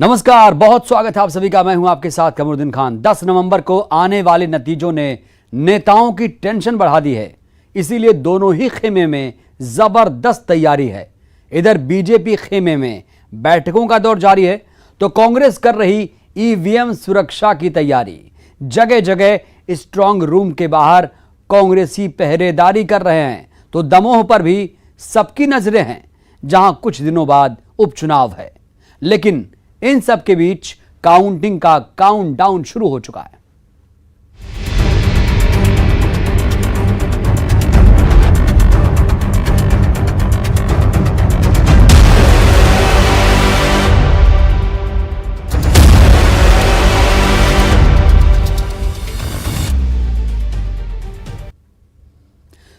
नमस्कार, बहुत स्वागत है आप सभी का। मैं हूं आपके साथ कमरुद्दीन खान। 10 नवंबर को आने वाले नतीजों ने नेताओं की टेंशन बढ़ा दी है, इसीलिए दोनों ही खेमे में जबरदस्त तैयारी है। इधर बीजेपी खेमे में बैठकों का दौर जारी है, तो कांग्रेस कर रही ईवीएम सुरक्षा की तैयारी। जगह जगह स्ट्रांग रूम के बाहर कांग्रेसी पहरेदारी कर रहे हैं, तो दमोह पर भी सबकी नजरें हैं, जहां कुछ दिनों बाद उपचुनाव है। लेकिन इन सब के बीच काउंटिंग का काउंटडाउन शुरू हो चुका है।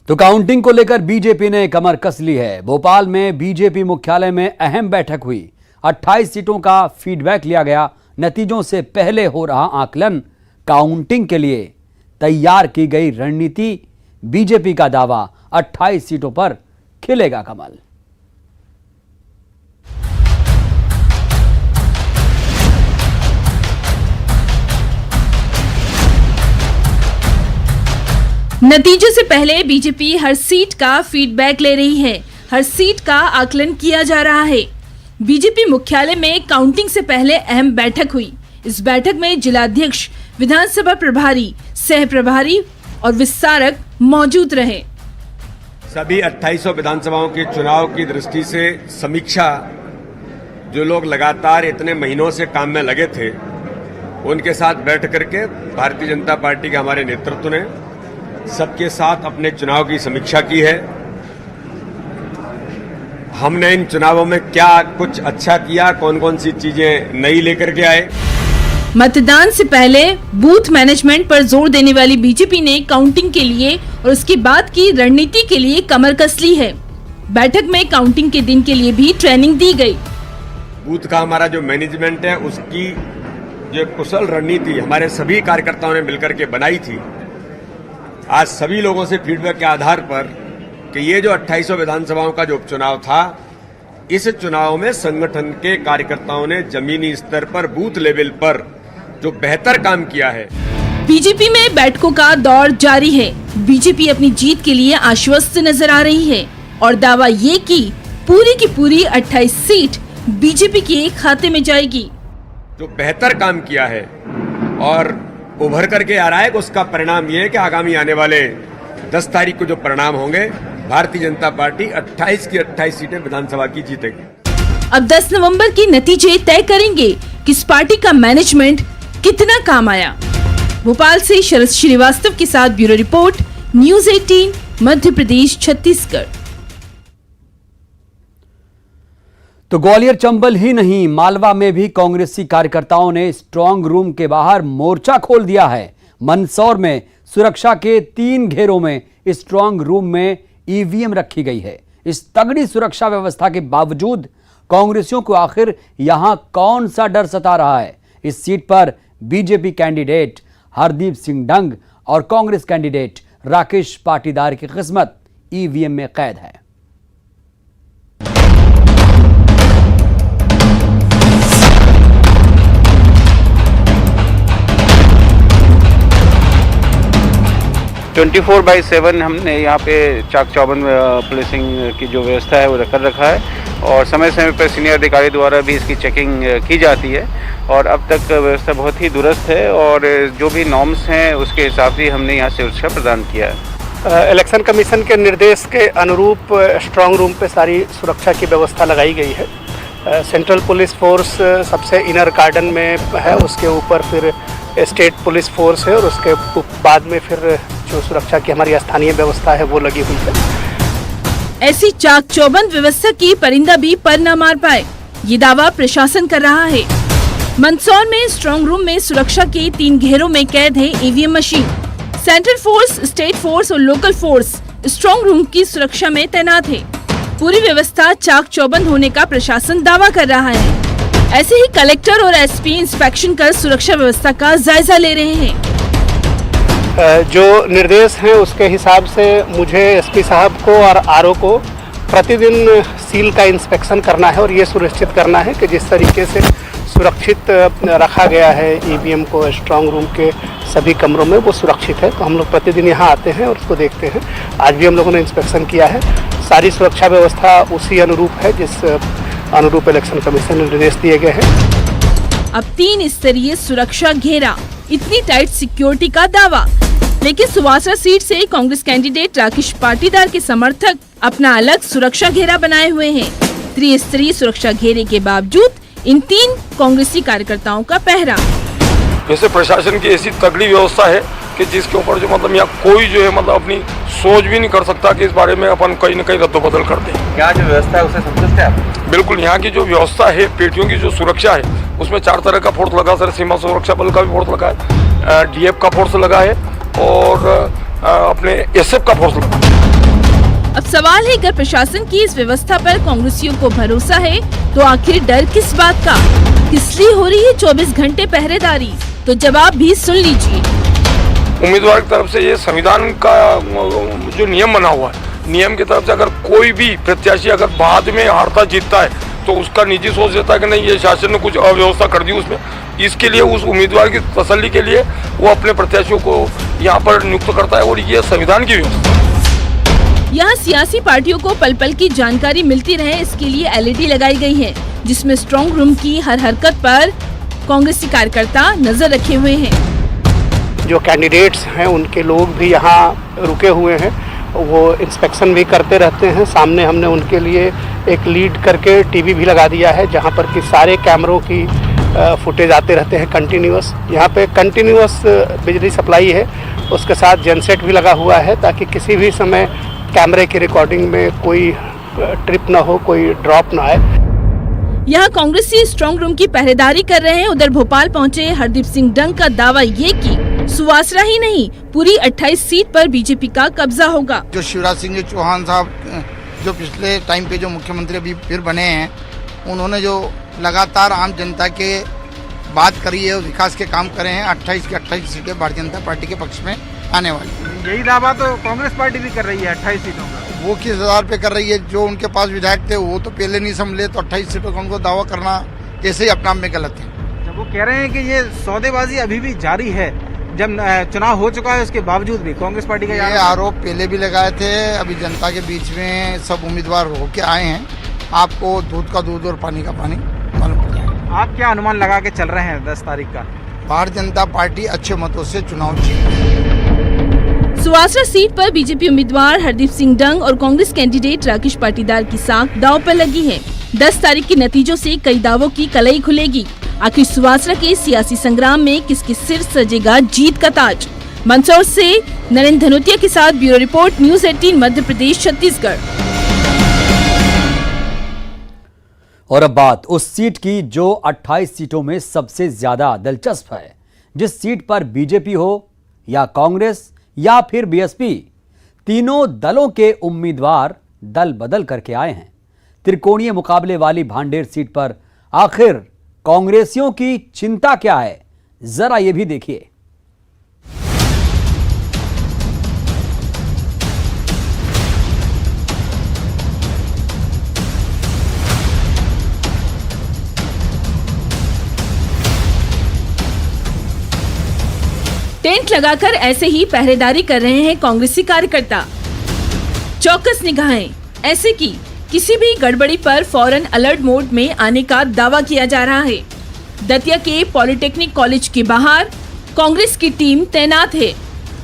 तो काउंटिंग को लेकर बीजेपी ने कमर कस ली है। भोपाल में बीजेपी मुख्यालय में अहम बैठक हुई। 28 सीटों का फीडबैक लिया गया। नतीजों से पहले हो रहा आकलन, काउंटिंग के लिए तैयार की गई रणनीति। बीजेपी का दावा, 28 सीटों पर खिलेगा कमल। नतीजों से पहले बीजेपी हर सीट का फीडबैक ले रही है। हर सीट का आकलन किया जा रहा है। बीजेपी मुख्यालय में काउंटिंग से पहले अहम बैठक हुई। इस बैठक में जिलाध्यक्ष, विधानसभा प्रभारी, सह प्रभारी और विस्तारक मौजूद रहे। सभी 2800 विधानसभाओं के चुनाव की दृष्टि से समीक्षा, जो लोग लगातार इतने महीनों से काम में लगे थे, उनके साथ बैठ करके भारतीय जनता पार्टी के हमारे नेतृत्व ने सबके साथ अपने चुनाव की समीक्षा की है। हमने इन चुनावों में क्या कुछ अच्छा किया, कौन कौन सी चीजें नई लेकर के आए। मतदान से पहले बूथ मैनेजमेंट पर जोर देने वाली बीजेपी ने काउंटिंग के लिए और उसके बाद की रणनीति के लिए कमर कस ली है। बैठक में काउंटिंग के दिन के लिए भी ट्रेनिंग दी गई। बूथ का हमारा जो मैनेजमेंट है, उसकी जो कुशल रणनीति हमारे सभी कार्यकर्ताओं ने मिलकर के बनाई थी। आज सभी लोगों से फीडबैक के आधार पर कि ये जो 2800 विधानसभाओं का जो उपचुनाव था, इस चुनाव में संगठन के कार्यकर्ताओं ने जमीनी स्तर पर, बूथ लेवल पर जो बेहतर काम किया है। बीजेपी में बैठकों का दौर जारी है। बीजेपी अपनी जीत के लिए आश्वस्त नजर आ रही है और दावा ये कि पूरी की पूरी 28 सीट बीजेपी के खाते में जाएगी। जो बेहतर काम किया है और उभर करके आ रहा है, उसका परिणाम ये है कि आगामी आने वाले 10 तारीख को जो परिणाम होंगे, भारतीय जनता पार्टी 28 की 28 सीटें विधानसभा की जीतेगी। अब 10 नवंबर के नतीजे तय करेंगे कि इस पार्टी का मैनेजमेंट कितना काम आया। भोपाल से शरद श्रीवास्तव के साथ bureau report, news 18, Madhya Pradesh, Chhattisgarh. तो ग्वालियर चंबल ही नहीं, मालवा में भी कांग्रेसी कार्यकर्ताओं ने स्ट्रांग रूम के बाहर मोर्चा खोल दिया है। मंदसौर में सुरक्षा के 3 घेरों में स्ट्रांग रूम में ईवीएम रखी गई है। इस तगड़ी सुरक्षा व्यवस्था के बावजूद कांग्रेसियों को आखिर यहां कौन सा डर सता रहा है? इस सीट पर बीजेपी कैंडिडेट हरदीप सिंह डंग और कांग्रेस कैंडिडेट राकेश पाटीदार की किस्मत ईवीएम में कैद है। ट्वेंटी 4/7 हमने यहाँ पे चाक चौबंद पुलिसिंग की जो व्यवस्था है वो कर रखा है और समय समय पर सीनियर अधिकारी द्वारा भी इसकी चेकिंग की जाती है और अब तक व्यवस्था बहुत ही दुरुस्त है और जो भी नॉर्म्स हैं उसके हिसाब से हमने यहाँ से सुरक्षा प्रदान किया है। इलेक्शन कमीशन के निर्देश के अनुरूप स्ट्रांग रूम पे सारी सुरक्षा की व्यवस्था लगाई गई है। सेंट्रल पुलिस फोर्स सबसे इनर गार्डन में है, उसके ऊपर फिर स्टेट पुलिस फोर्स है और उसके बाद में फिर जो सुरक्षा की हमारी स्थानीय व्यवस्था है वो लगी हुई है। ऐसी चाक चौबंद व्यवस्था की परिंदा भी पर न मार पाए, ये दावा प्रशासन कर रहा है। मंदसौर में स्ट्रांग रूम में सुरक्षा के 3 घेरों में कैद है EVM machine. Central force, state force और लोकल फोर्स स्ट्रांग रूम की सुरक्षा में तैनात है। पूरी व्यवस्था चाक चौबंद होने का प्रशासन दावा कर रहा है। ऐसे ही कलेक्टर और एसपी इंस्पेक्शन कर सुरक्षा व्यवस्था का जायजा ले रहे हैं। जो निर्देश हैं उसके हिसाब से मुझे एसपी साहब को और आरओ को प्रतिदिन सील का इंस्पेक्शन करना है और ये सुनिश्चित करना है कि जिस तरीके से सुरक्षित रखा गया है ईवीएम को स्ट्रांग रूम के सभी कमरों में, वो सुरक्षित है। तो हम लोग प्रतिदिन यहाँ आते हैं और उसको देखते हैं। आज भी हम लोगों ने इंस्पेक्शन किया है। सारी सुरक्षा व्यवस्था उसी अनुरूप है जिस अनुरूप इलेक्शन कमीशन ने निर्देश दिए गए हैं। अब 3 स्तरीय सुरक्षा घेरा, इतनी टाइट सिक्योरिटी का दावा, लेकिन सुवासरा सीट से कांग्रेस कैंडिडेट राकेश पाटीदार के समर्थक अपना अलग सुरक्षा घेरा बनाए हुए हैं। त्रिस्तरीय सुरक्षा घेरे के बावजूद इन 3 कांग्रेसी कार्यकर्ताओं का पहरा। वैसे प्रशासन की ऐसी तगड़ी व्यवस्था है कि जिसके ऊपर जो मतलब यहाँ कोई जो है मतलब अपनी सोच भी नहीं कर सकता कि इस बारे में अपन कहीं न कहीं रद्दोबदल कर दें। क्या जो व्यवस्था है उससे संतुष्ट है आप? बिल्कुल, यहाँ की जो व्यवस्था है, पेटियों की जो सुरक्षा है, उसमें 4 तरह का फोर्स लगा सर। सीमा सुरक्षा बल का भी फोर्स लगा है, DF का फोर्स लगा है और अपने SF का फोर्स लगा है। अब सवाल है, अगर प्रशासन की इस व्यवस्था पर कांग्रेसियों को भरोसा है तो आखिर डर किस बात का? किस लिए हो रही है 24 घंटे पहरेदारी? तो जवाब भी सुन लीजिए। उम्मीदवार की तरफ से ये संविधान का जो नियम बना हुआ है, नियम की तरफ से अगर कोई भी प्रत्याशी अगर बाद में हारता जीतता है तो उसका निजी सोच देता है कि नहीं ये शासन ने कुछ अव्यवस्था कर दी उसमें, इसके लिए उस उम्मीदवार की तसल्ली के लिए वो अपने प्रत्याशियों को यहाँ पर नियुक्त करता है और ये संविधान की व्यवस्था। यहाँ सियासी पार्टियों को पल पल की जानकारी मिलती रहे, इसके लिए LED लगाई गई है, जिसमें स्ट्रांग रूम की हर हरकत पर कांग्रेसी कार्यकर्ता नजर रखे हुए हैं। जो कैंडिडेट्स हैं उनके लोग भी यहाँ रुके हुए हैं, वो इंस्पेक्शन भी करते रहते हैं। सामने हमने उनके लिए एक लीड करके TV भी लगा दिया है, जहाँ पर कि सारे कैमरों की फुटेज आते रहते हैं कंटिन्यूअस। यहाँ पे कंटिन्यूअस बिजली सप्लाई है, उसके साथ जनसेट भी लगा हुआ है ताकि किसी भी समय कैमरे की रिकॉर्डिंग में कोई ट्रिप ना हो, कोई ड्रॉप ना आए। यहाँ कांग्रेसी स्ट्रांग रूम की पहरेदारी कर रहे हैं। उधर भोपाल पहुंचे हरदीप सिंह डंग का दावा ये कि सुवासरा ही नहीं, पूरी 28 सीट पर बीजेपी का कब्जा होगा। जो शिवराज सिंह चौहान साहब जो पिछले टाइम पे जो मुख्यमंत्री अभी फिर बने हैं, उन्होंने जो लगातार आम जनता के बात करी है और विकास के काम करे हैं। 28 की 28 सीटें भारतीय जनता पार्टी के पक्ष में आने वाली। यही दावा तो कांग्रेस पार्टी भी कर रही है 28 सीटों का। वो किस आधार पे कर रही है? जो उनके पास विधायक थे वो तो पहले नहीं संभले, तो 28 सीटों का उनको दावा करना ऐसे ही अपने आप में गलत है। जब वो कह रहे हैं कि ये सौदेबाजी अभी भी जारी है, जब चुनाव हो चुका है उसके बावजूद भी कांग्रेस पार्टी का ये आरोप पहले भी लगाए थे। अभी जनता के बीच में सब उम्मीदवार होके आए हैं, आपको दूध का दूध और पानी का पानी मालूम पड़ जाएगा। आप क्या अनुमान लगा के चल रहे हैं 10 तारीख का? भारतीय जनता पार्टी अच्छे मतों से चुनाव जीतेगी। सुवासरा सीट पर बीजेपी उम्मीदवार हरदीप सिंह डंग और कांग्रेस कैंडिडेट राकेश पाटीदार की साख दांव पर लगी है। 10 तारीख के नतीजों से कई दावों की कलई खुलेगी। आखिर सुवासरा के सियासी संग्राम में किसके सिर सजेगा जीत का ताज? मंदसौर से नरेंद्र धनोतिया के साथ bureau report, news 18 Madhya Pradesh Chhattisgarh. और अब बात उस सीट की जो 28 सीटों में सबसे ज्यादा दिलचस्प है, जिस सीट पर बीजेपी हो या कांग्रेस या फिर BSP, तीनों दलों के उम्मीदवार दल बदल करके आए हैं। त्रिकोणीय मुकाबले वाली भांडेर सीट पर आखिर कांग्रेसियों की चिंता क्या है, जरा ये भी देखिए। टेंट लगाकर ऐसे ही पहरेदारी कर रहे हैं कांग्रेसी कार्यकर्ता। चौकस निगाहें ऐसे कि किसी भी गड़बड़ी पर फौरन अलर्ट मोड में आने का दावा किया जा रहा है। दतिया के पॉलिटेक्निक कॉलेज के बाहर कांग्रेस की टीम तैनात है।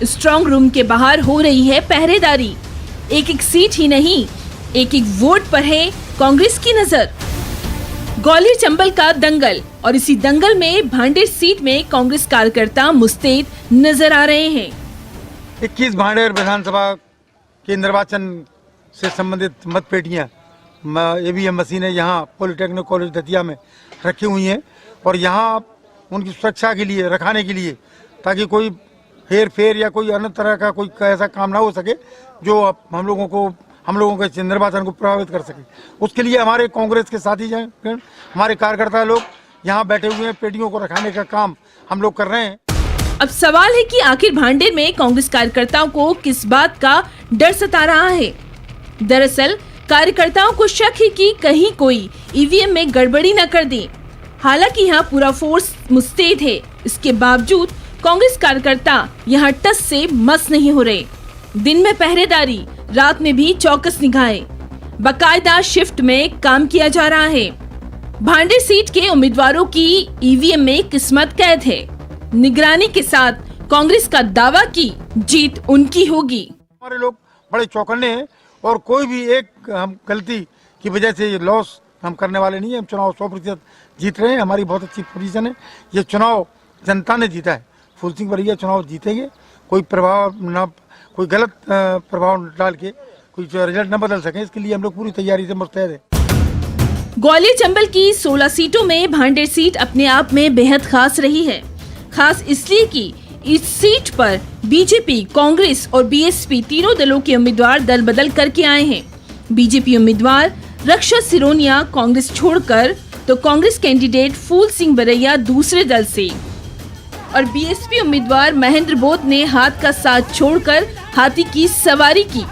स्ट्रांग रूम के बाहर हो रही है पहरेदारी। एक एक सीट ही नहीं, एक एक वोट पर है कांग्रेस की नजर। ग्वालियर चंबल का दंगल, और इसी दंगल में भांडेर सीट में कांग्रेस कार्यकर्ता मुस्तैद नजर आ रहे हैं। 21 भांडेर विधानसभा के निर्वाचन से संबंधित मतपेटियां EVM मशीनें यहाँ पॉलिटेक्निक कॉलेज दतिया में रखी हुई हैं और यहाँ उनकी सुरक्षा के लिए रखाने के लिए, ताकि कोई हेर फेर या कोई अन्य तरह का कोई ऐसा काम ना हो सके जो हम लोगों के निर्वाचन को प्रभावित कर सके। उसके लिए हमारे कांग्रेस के साथी हमारे कार्यकर्ता लोग यहाँ बैठे हुए हैं। पेटियों को रखाने का काम हम लोग कर रहे हैं। अब सवाल है कि आखिर भांडेर में कांग्रेस कार्यकर्ताओं को किस बात का डर सता रहा है। दरअसल कार्यकर्ताओं को शक है कि कहीं कोई EVM में गड़बड़ी न कर दे। हालांकि यहाँ पूरा फोर्स मुस्तैद है, इसके बावजूद कांग्रेस कार्यकर्ता यहाँ टस से मस नहीं हो रहे। दिन में पहरेदारी, रात में भी चौकस निगाहें, बाकायदा शिफ्ट में काम किया जा रहा है। भांडेर सीट के उम्मीदवारों की ईवीएम में किस्मत कैद है। निगरानी के साथ कांग्रेस का दावा की जीत उनकी होगी। हमारे लोग बड़े चौकन्ने हैं और कोई भी एक हम गलती की वजह से ये लॉस हम करने वाले नहीं है। हम चुनाव 100% जीत रहे हैं, हमारी बहुत अच्छी पोजीशन है। ये चुनाव जनता ने जीता है, फूल सिंह बरैया चुनाव जीतेंगे। कोई प्रभाव न, कोई गलत प्रभाव डाल के कोई रिजल्ट न बदल सके, इसके लिए हम लोग पूरी तैयारी से मुस्तैद है। ग्वालियर चंबल की 16 सीटों में भांडेर सीट अपने आप में बेहद खास रही है। खास इसलिए कि इस सीट पर बीजेपी, कांग्रेस और बीएसपी तीनों दलों के उम्मीदवार दल बदल करके आए हैं। बीजेपी उम्मीदवार रक्षा सिरोनिया कांग्रेस छोड़कर, तो कांग्रेस कैंडिडेट फूल सिंह बरैया दूसरे दल से, और बीएसपी उम्मीदवार महेंद्र बोध ने हाथ का साथ छोड़कर हाथी की सवारी की।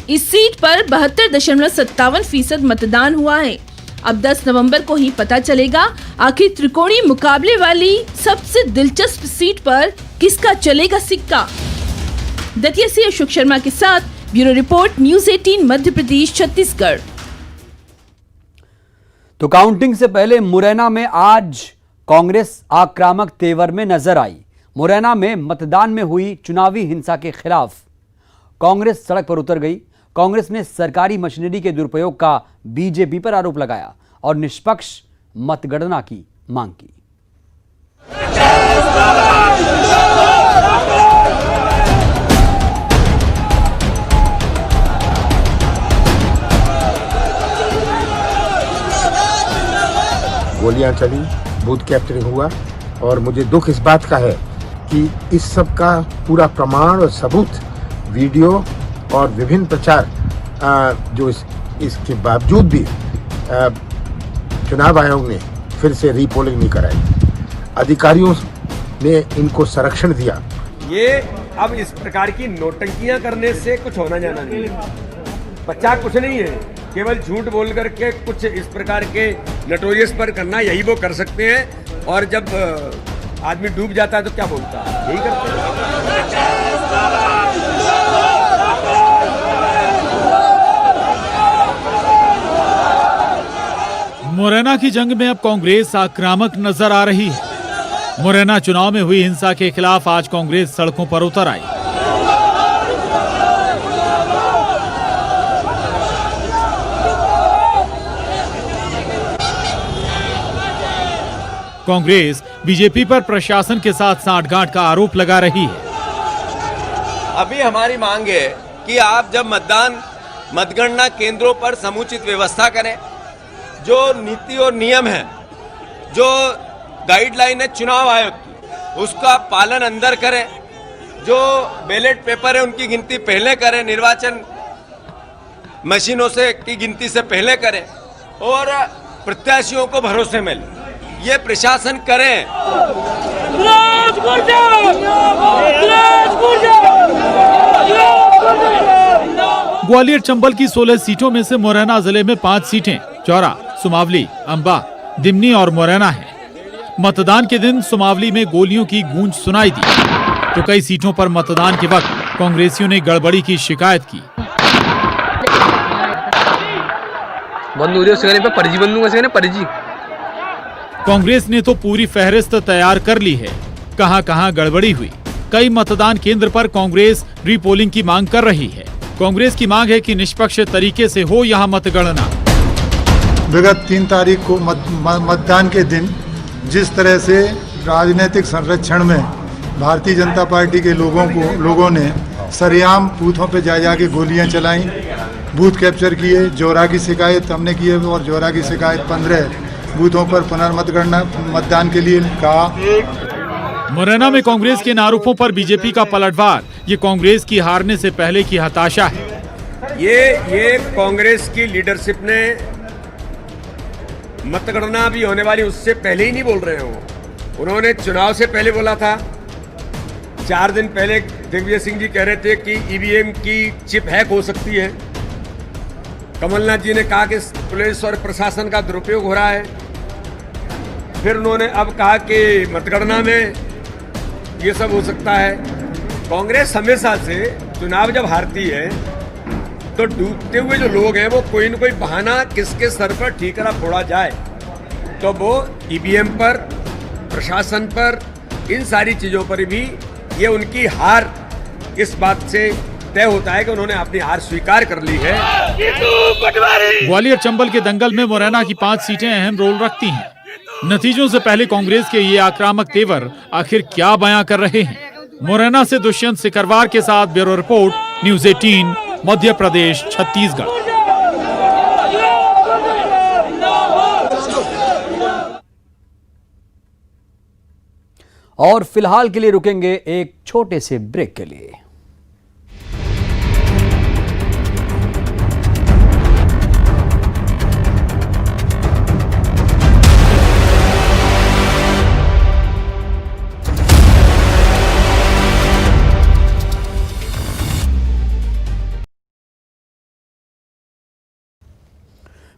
इस सीट पर 72.57% मतदान हुआ है। अब 10 नवंबर को ही पता चलेगा आखिर त्रिकोणीय मुकाबले वाली सबसे दिलचस्प सीट पर किसका चलेगा सिक्का। दतिया से अशोक शर्मा के साथ bureau report, news 18 Madhya Pradesh, Chhattisgarh. तो काउंटिंग से पहले मुरैना में आज कांग्रेस आक्रामक तेवर में नजर आई। मुरैना में मतदान में हुई चुनावी हिंसा के खिलाफ कांग्रेस सड़क पर उतर गई। कांग्रेस ने सरकारी मशीनरी के दुरुपयोग का बीजेपी पर आरोप लगाया और निष्पक्ष मतगणना की मांग की। गोलियां चली, बूथ कैप्चरिंग हुआ और मुझे दुख इस बात का है कि इस सब का पूरा प्रमाण और सबूत वीडियो और विभिन्न प्रचार जो इसके बावजूद भी चुनाव आयोग ने फिर से रीपोलिंग नहीं कराई। अधिकारियों ने इनको संरक्षण दिया। ये अब इस प्रकार की नौटंकियां करने से कुछ होना जाना नहीं है। बच्चा कुछ नहीं है, केवल झूठ बोल करके कुछ इस प्रकार के नटोरियस पर करना, यही वो कर सकते हैं। और जब आदमी डूब जाता है तो क्या बोलता है, यही करते हैं। मुरैना की जंग में अब कांग्रेस आक्रामक नजर आ रही है। मुरैना चुनाव में हुई हिंसा के खिलाफ आज कांग्रेस सड़कों पर उतर आई। कांग्रेस बीजेपी पर प्रशासन के साथ सांठगांठ का आरोप लगा रही है। अभी हमारी मांग है कि आप जब मतगणना केंद्रों पर समुचित व्यवस्था करें, जो नीति और नियम है, जो गाइडलाइन है चुनाव आयोग की, उसका पालन अंदर करें। जो बैलेट पेपर है उनकी गिनती पहले करें, निर्वाचन मशीनों से की गिनती से पहले करें और प्रत्याशियों को भरोसे मिले। ये प्रशासन करें। ग्वालियर चंबल की 16 सीटों में से मुरैना जिले में 5 सीटें चौरा, सुमावली, अंबा, दिमनी और मुरैना है। मतदान के दिन सुमावली में गोलियों की गूंज सुनाई दी, तो कई सीटों पर मतदान के वक्त कांग्रेसियों ने गड़बड़ी की शिकायत की। कांग्रेस ने तो पूरी फहरिस्त तैयार कर ली है, कहां-कहां गड़बड़ी हुई। कई मतदान केंद्र पर कांग्रेस रीपोलिंग की मांग कर रही है। कांग्रेस की मांग है कि निष्पक्ष तरीके से हो यहां मतगणना। विगत 3 तारीख को मतदान के दिन जिस तरह से राजनीतिक संरक्षण में भारतीय जनता पार्टी के लोगों ने सरेआम बूथों पे जा के गोलियां चलाई, बूथ कैप्चर किए, जोरा की शिकायत हमने की है और जोरा की शिकायत 15 बूथों पर पुनर्मतगणना मतदान के लिए कहा। मुरैना में कांग्रेस के इन आरोपों पर बीजेपी का पलटवार, ये कांग्रेस की हारने से पहले की हताशा है। ये कांग्रेस की लीडरशिप ने मतगणना भी होने वाली उससे पहले ही नहीं बोल रहे हो। उन्होंने चुनाव से पहले बोला था। 4 दिन पहले दिग्विजय सिंह जी कह रहे थे कि ईवीएम की चिप हैक हो सकती है। कमलनाथ जी ने कहा कि पुलिस और प्रशासन का दुरुपयोग हो रहा है। फिर उन्होंने अब कहा कि मतगणना में ये सब हो सकता है। कांग्रेस हमेशा से चुनाव जब हारती है तो डूबते हुए जो लोग हैं वो कोई न कोई बहाना किसके सर पर ठीकरा फोड़ा जाए, तो वो ईवीएम पर, प्रशासन पर, इन सारी चीजों पर भी ये उनकी हार इस बात से तय होता है कि उन्होंने अपनी हार स्वीकार कर ली है। ग्वालियर चंबल के दंगल में मुरैना की 5 सीटें अहम रोल रखती हैं। नतीजों से पहले कांग्रेस के ये आक्रामक तेवर आखिर क्या बयां कर रहे हैं? मुरैना से दुष्यंत सिकरवार के साथ bureau report, news 18, Madhya Pradesh, Chhattisgarh. और फिलहाल के लिए रुकेंगे एक छोटे से ब्रेक के लिए।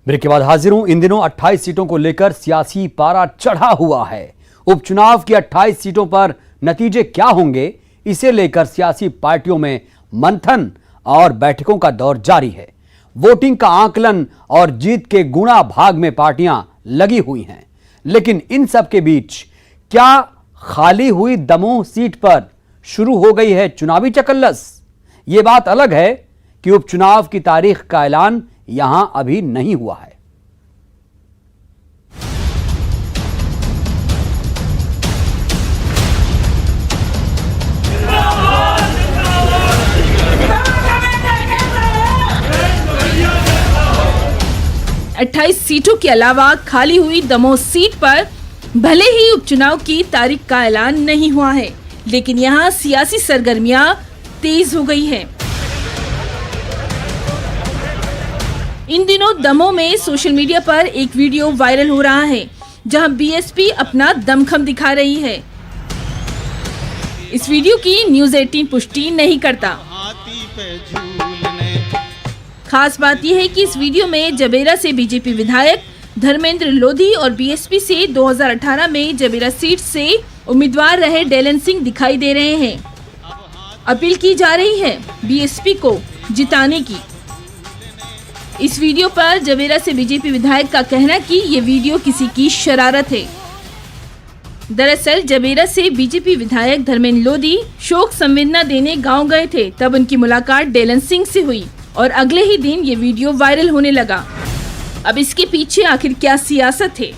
ब्रेक के बाद हाजिर हूं। इन दिनों 28 सीटों को लेकर सियासी पारा चढ़ा हुआ है। उपचुनाव की 28 सीटों पर नतीजे क्या होंगे, इसे लेकर सियासी पार्टियों में मंथन और बैठकों का दौर जारी है। वोटिंग का आकलन और जीत के गुणा भाग में पार्टियां लगी हुई हैं। लेकिन इन सब के बीच क्या खाली हुई दमोह सीट पर शुरू हो गई है चुनावी चकल्लस? ये बात अलग है कि उपचुनाव की तारीख का ऐलान यहां अभी नहीं हुआ है। अट्ठाईस सीटों के अलावा खाली हुई दमोह सीट पर भले ही उपचुनाव की तारीख का ऐलान नहीं हुआ है, लेकिन यहां सियासी सरगर्मियां तेज हो गई हैं। इन दिनों दमोह में सोशल मीडिया पर एक वीडियो वायरल हो रहा है, जहां बीएसपी अपना दमखम दिखा रही है। इस वीडियो की न्यूज़ 18 पुष्टि नहीं करता। खास बात यह है कि इस वीडियो में जबेरा से बीजेपी विधायक धर्मेंद्र लोधी और बीएसपी से 2018 में जबेरा सीट से उम्मीदवार रहे डेलन सिंह दिखाई दे रहे हैं। अपील की जा रही है बीएसपी को जिताने की। इस वीडियो पर जबेरा से बीजेपी विधायक का कहना कि ये वीडियो किसी की शरारत है। दरअसल जबेरा से बीजेपी विधायक धर्मेंद्र लोधी शोक संवेदना देने गांव गए थे, तब उनकी मुलाकात डेलन सिंह से हुई और अगले ही दिन ये वीडियो वायरल होने लगा। अब इसके पीछे आखिर क्या सियासत है?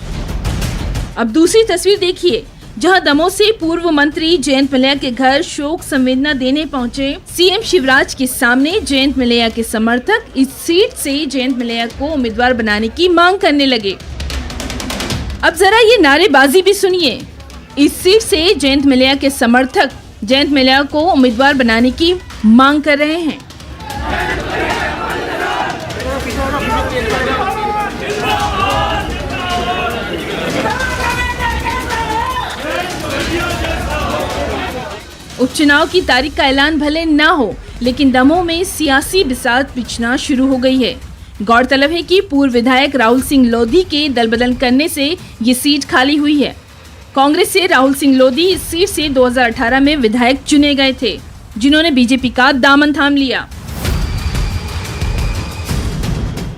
अब दूसरी तस्वीर देखिए, जहां दमोह से पूर्व मंत्री जयंत मलैया के घर शोक संवेदना देने पहुंचे सीएम शिवराज के सामने जयंत मलैया के समर्थक इस सीट से जयंत मलैया को उम्मीदवार बनाने की मांग करने लगे। अब जरा ये नारेबाजी भी सुनिए। इस सीट से जयंत मलैया के समर्थक जयंत मलैया को उम्मीदवार बनाने की मांग कर रहे हैं। उपचुनाव की तारीख का ऐलान भले न हो, लेकिन दमोह में सियासी बिसात बिछना शुरू हो गई है। गौरतलब है कि पूर्व विधायक राहुल सिंह लोधी के दल बदल करने से ये सीट खाली हुई है। कांग्रेस से राहुल सिंह लोधी इस सीट से 2018 में विधायक चुने गए थे, जिन्होंने बीजेपी का दामन थाम लिया।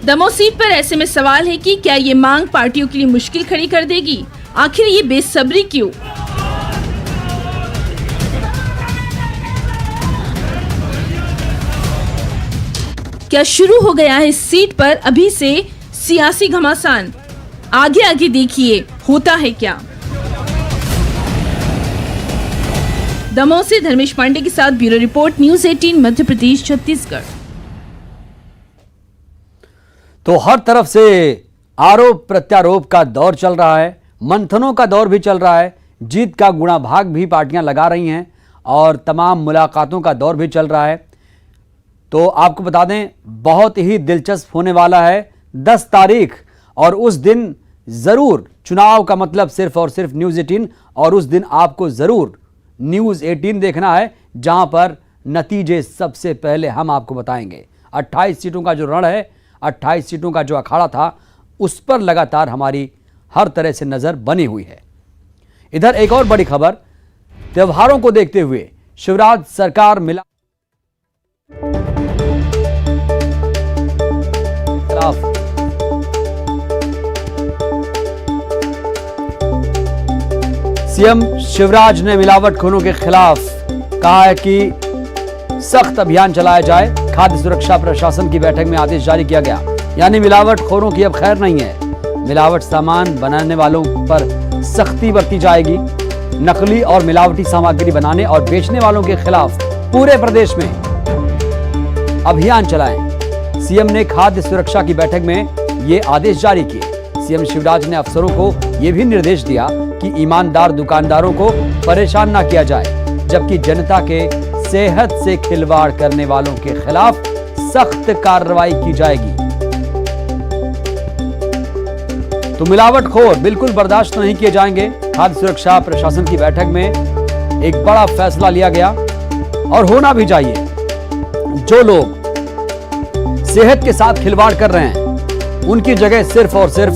दमोह सीट पर ऐसे में सवाल है कि क्या ये मांग पार्टियों के लिए मुश्किल खड़ी कर देगी? आखिर ये बेसब्री क्यों? क्या शुरू हो गया है इस सीट पर अभी से सियासी घमासान? आगे आगे देखिए होता है क्या। दमोह से धर्मेश पांडे के साथ bureau report, news 18, Madhya Pradesh, Chhattisgarh. तो हर तरफ से आरोप प्रत्यारोप का दौर चल रहा है, मंथनों का दौर भी चल रहा है, जीत का गुणा भाग भी पार्टियां लगा रही हैं और तमाम मुलाकातों का दौर भी चल रहा है। तो आपको बता दें, बहुत ही दिलचस्प होने वाला है 10 तारीख, और उस दिन ज़रूर चुनाव का मतलब सिर्फ और सिर्फ न्यूज़ 18, और उस दिन आपको ज़रूर न्यूज़ 18 देखना है, जहां पर नतीजे सबसे पहले हम आपको बताएंगे। 28 सीटों का जो रण है, 28 सीटों का जो अखाड़ा था, उस पर लगातार हमारी हर तरह से नज़र बनी हुई है। इधर एक और बड़ी खबर, त्योहारों को देखते हुए शिवराज सरकार मिला सीएम शिवराज ने मिलावटखोरों के खिलाफ कहा है कि सख्त अभियान चलाया जाए। खाद्य सुरक्षा प्रशासन की बैठक में आदेश जारी किया गया, यानी मिलावटखोरों की अब खैर नहीं है। मिलावट सामान बनाने वालों पर सख्ती बरती जाएगी। नकली और मिलावटी सामग्री बनाने और बेचने वालों के खिलाफ पूरे प्रदेश में अभियान चलाएं। सीएम ने खाद्य सुरक्षा की बैठक में ये आदेश जारी किए। सीएम शिवराज ने अफसरों को यह भी निर्देश दिया कि ईमानदार दुकानदारों को परेशान न किया जाए, जबकि जनता के सेहत से खिलवाड़ करने वालों के खिलाफ सख्त कार्रवाई की जाएगी। तो मिलावटखोर बिल्कुल बर्दाश्त नहीं किए जाएंगे। खाद्य सुरक्षा प्रशासन की बैठक में एक बड़ा फैसला लिया गया और होना भी चाहिए। जो लोग सेहत के साथ खिलवाड़ कर रहे हैं उनकी जगह सिर्फ और सिर्फ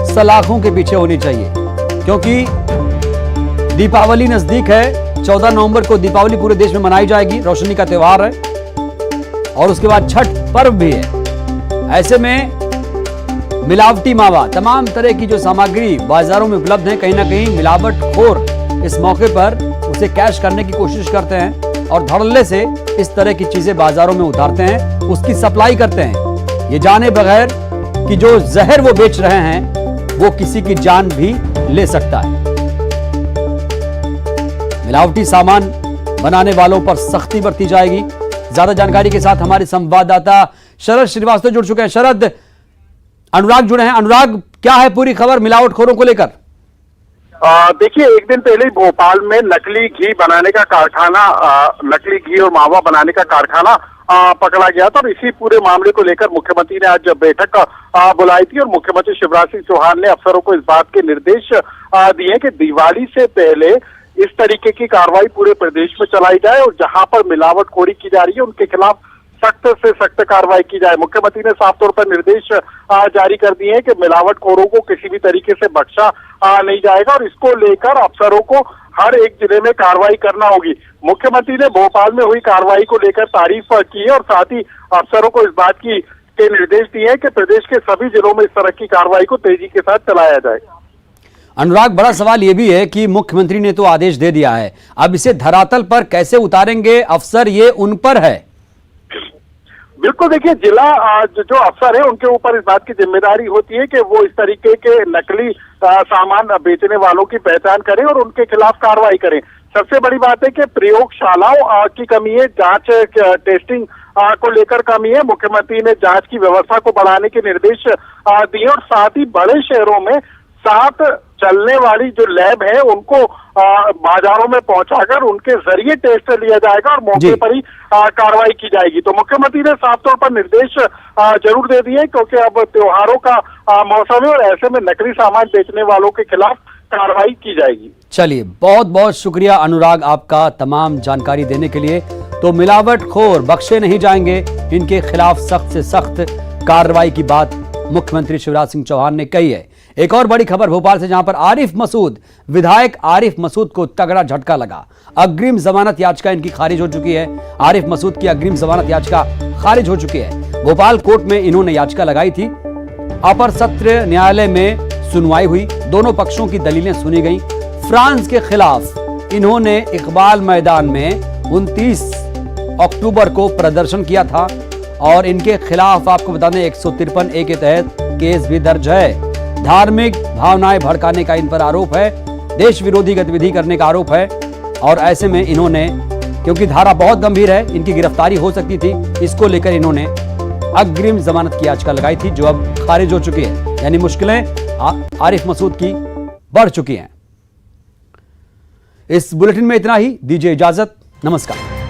सलाखों के पीछे होनी चाहिए, क्योंकि दीपावली नजदीक है। 14 नवंबर को दीपावली पूरे देश में मनाई जाएगी, रोशनी का त्योहार है, और उसके बाद छठ पर्व भी है। ऐसे में मिलावटी मावा, तमाम तरह की जो सामग्री बाजारों में उपलब्ध है, कहीं ना कहीं मिलावटखोर इस मौके पर उसे कैश करने की कोशिश करते हैं और धड़ल्ले से इस तरह की चीजें बाजारों में उतारते हैं, उसकी सप्लाई करते हैं, ये जाने बगैर कि जो जहर वो बेच रहे हैं वो किसी की जान भी ले सकता है। मिलावटी सामान बनाने वालों पर सख्ती बरती जाएगी। ज्यादा जानकारी के साथ हमारे संवाददाता शरद श्रीवास्तव जुड़ चुके हैं। शरद, अनुराग जुड़े हैं। अनुराग, क्या है पूरी खबर मिलावटखोरों को लेकर? देखिए, एक दिन पहले भोपाल में नकली घी बनाने का कारखाना, नकली घी और मावा बनाने का कारखाना पकड़ा गया था, और इसी पूरे मामले को लेकर मुख्यमंत्री ने आज बैठक बुलाई थी। और मुख्यमंत्री शिवराज सिंह चौहान ने अफसरों को इस बात के निर्देश दिए कि दिवाली से पहले इस तरीके की कार्रवाई पूरे प्रदेश में चलाई जाए, और जहां पर मिलावटखोरी की जा रही है उनके खिलाफ सख्त से सख्त कार्रवाई की जाए। मुख्यमंत्री ने साफ तौर पर निर्देश जारी कर दिए हैं कि मिलावटखोरों को किसी भी तरीके से बख्शा नहीं जाएगा, और इसको लेकर अफसरों को हर एक जिले में कार्रवाई करना होगी। मुख्यमंत्री ने भोपाल में हुई कार्रवाई को लेकर तारीफ की है, और साथ ही अफसरों को इस बात के निर्देश दिए हैं कि प्रदेश के सभी जिलों में इस तरह की कार्रवाई को तेजी के साथ चलाया जाए। अनुराग, बड़ा सवाल यह भी है कि मुख्यमंत्री ने तो आदेश दे दिया है, अब इसे धरातल पर कैसे उतारेंगे अफसर, ये उन पर है। बिल्कुल, देखिए, जिला जो अफसर है उनके ऊपर इस बात की जिम्मेदारी होती है कि वो इस तरीके के नकली सामान बेचने वालों की पहचान करें और उनके खिलाफ कार्रवाई करें। सबसे बड़ी बात है कि प्रयोगशालाओं की कमी है, जांच टेस्टिंग को लेकर कमी है। मुख्यमंत्री ने जांच की व्यवस्था को बढ़ाने के निर्देश दिए, और साथ ही बड़े शहरों में 7 चलने वाली जो लैब है उनको बाजारों में पहुंचाकर उनके जरिए टेस्ट लिया जाएगा और मौके पर ही कार्रवाई की जाएगी। तो मुख्यमंत्री ने साफ तौर पर निर्देश जरूर दे दिए, क्योंकि अब त्योहारों का मौसम है और ऐसे में नकली सामान बेचने वालों के खिलाफ कार्रवाई की जाएगी। चलिए, बहुत बहुत शुक्रिया अनुराग आपका तमाम जानकारी देने के लिए। तो मिलावटखोर बख्शे नहीं जाएंगे, इनके खिलाफ सख्त से सख्त कार्रवाई की बात मुख्यमंत्री शिवराज सिंह चौहान ने कही है। एक और बड़ी खबर भोपाल से, जहां पर आरिफ मसूद, विधायक आरिफ मसूद को तगड़ा झटका लगा। अग्रिम जमानत याचिका इनकी खारिज हो चुकी है। आरिफ मसूद की अग्रिम जमानत याचिका खारिज हो चुकी है। भोपाल कोर्ट में इन्होंने याचिका लगाई थी। अपर सत्र न्यायालय में सुनवाई हुई, दोनों पक्षों की दलीलें सुनी गईं। फ्रांस के खिलाफ इन्होंने इकबाल मैदान में 29 अक्टूबर को प्रदर्शन किया था, और इनके खिलाफ आपको बता दें 153A के तहत केस भी दर्ज है। धार्मिक भावनाएं भड़काने का इन पर आरोप है, देश विरोधी गतिविधि करने का आरोप है, और ऐसे में इन्होंने, क्योंकि धारा बहुत गंभीर है, इनकी गिरफ्तारी हो सकती थी, इसको लेकर इन्होंने अग्रिम जमानत की याचिका लगाई थी, जो अब खारिज हो चुकी है। यानी मुश्किलें आरिफ मसूद की बढ़ चुकी हैं। इस बुलेटिन में इतना ही, दीजिए इजाजत, नमस्कार।